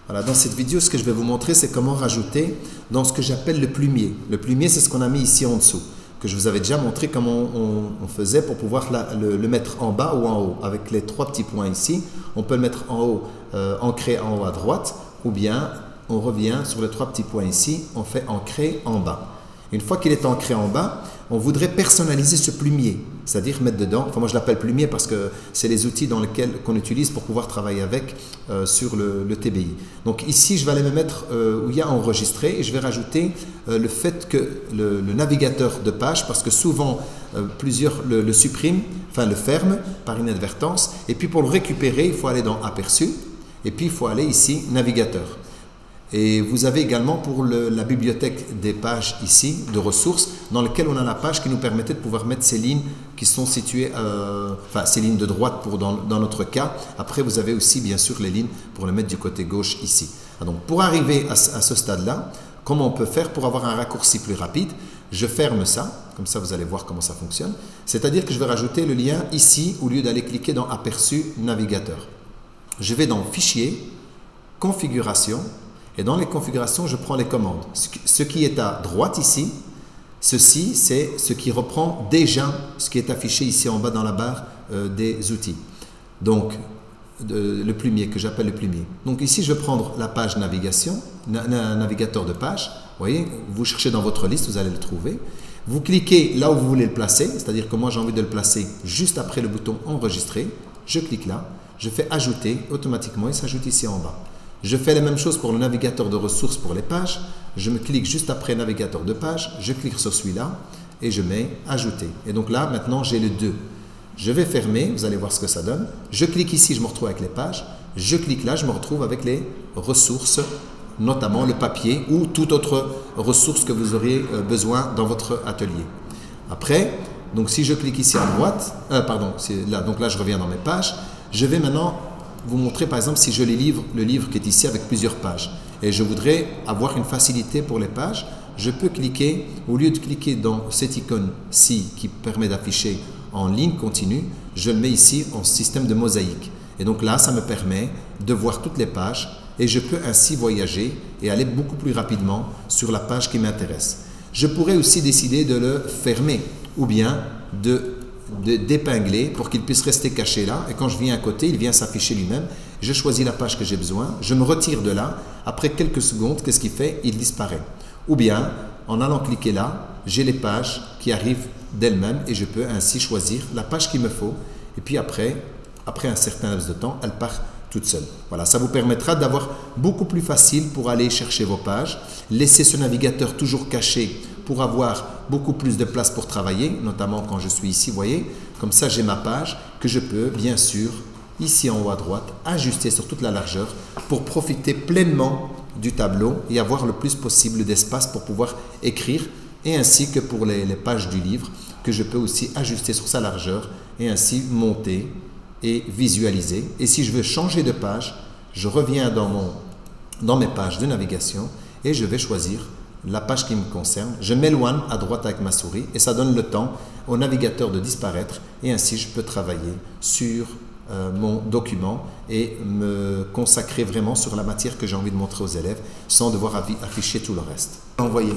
Voilà, dans cette vidéo, ce que je vais vous montrer, c'est comment rajouter dans ce que j'appelle le plumier. Le plumier, c'est ce qu'on a mis ici en dessous, que je vous avais déjà montré comment on faisait pour pouvoir le mettre en bas ou en haut. Avec les trois petits points ici, on peut le mettre en haut, ancré en haut à droite, ou bien on revient sur les trois petits points ici, on fait ancré en bas. Une fois qu'il est ancré en bas, on voudrait personnaliser ce plumier, c'est-à-dire mettre dedans, enfin moi je l'appelle plumier parce que c'est les outils dans lesquels qu'on utilise pour pouvoir travailler avec sur le TBI. Donc ici je vais aller me mettre où il y a enregistré et je vais rajouter le fait que le navigateur de page, parce que souvent plusieurs le suppriment, enfin le ferment par inadvertance, et puis pour le récupérer il faut aller dans aperçu et puis il faut aller ici navigateur. Et vous avez également pour la bibliothèque des pages ici, de ressources, dans lesquelles on a la page qui nous permettait de pouvoir mettre ces lignes qui sont situées, enfin ces lignes de droite dans notre cas. Après, vous avez aussi bien sûr les lignes pour les mettre du côté gauche ici. Donc pour arriver à ce stade-là, comment on peut faire pour avoir un raccourci plus rapide? Je ferme ça, comme ça vous allez voir comment ça fonctionne. C'est-à-dire que je vais rajouter le lien ici au lieu d'aller cliquer dans Aperçu navigateur. Je vais dans Fichier, Configuration. Et dans les configurations, je prends les commandes. Ce qui est à droite ici, ceci, c'est ce qui reprend déjà ce qui est affiché ici en bas dans la barre des outils. Donc, le plumier, que j'appelle le plumier. Donc ici, je vais prendre la page navigation, navigateur de page. Vous voyez, vous cherchez dans votre liste, vous allez le trouver. Vous cliquez là où vous voulez le placer, c'est-à-dire que moi, j'ai envie de le placer juste après le bouton enregistrer. Je clique là, je fais ajouter, automatiquement, il s'ajoute ici en bas. Je fais la même chose pour le navigateur de ressources pour les pages. Je me clique juste après navigateur de page, je clique sur celui-là et je mets ajouter. Et donc là, maintenant, j'ai le 2. Je vais fermer, vous allez voir ce que ça donne. Je clique ici, je me retrouve avec les pages. Je clique là, je me retrouve avec les ressources, notamment le papier ou toute autre ressource que vous auriez besoin dans votre atelier. Après, donc si je clique ici à droite, c'est là, donc là je reviens dans mes pages. Je vais maintenant vous montrer par exemple si je les livre, le livre qui est ici avec plusieurs pages et je voudrais avoir une facilité pour les pages, je peux cliquer, au lieu de cliquer dans cette icône-ci qui permet d'afficher en ligne continue, je le mets ici en système de mosaïque et donc là ça me permet de voir toutes les pages et je peux ainsi voyager et aller beaucoup plus rapidement sur la page qui m'intéresse. Je pourrais aussi décider de le fermer ou bien d'épingler pour qu'il puisse rester caché là et quand je viens à côté il vient s'afficher lui-même. Je choisis la page que j'ai besoin, je me retire de là, après quelques secondes qu'est-ce qu'il fait? Il disparaît. Ou bien en allant cliquer là, j'ai les pages qui arrivent d'elles-mêmes et je peux ainsi choisir la page qu'il me faut et puis après un certain laps de temps elle part toute seule. Voilà, ça vous permettra d'avoir beaucoup plus facile pour aller chercher vos pages, laisser ce navigateur toujours caché pour avoir beaucoup plus de place pour travailler, notamment quand je suis ici, vous voyez, comme ça j'ai ma page que je peux bien sûr, ici en haut à droite, ajuster sur toute la largeur pour profiter pleinement du tableau et avoir le plus possible d'espace pour pouvoir écrire et ainsi que pour les pages du livre que je peux aussi ajuster sur sa largeur et ainsi monter et visualiser. Et si je veux changer de page, je reviens dans mes pages de navigation et je vais choisir la page qui me concerne. Je m'éloigne à droite avec ma souris et ça donne le temps au navigateur de disparaître et ainsi je peux travailler sur mon document et me consacrer vraiment sur la matière que j'ai envie de montrer aux élèves sans devoir afficher tout le reste. Envoyer.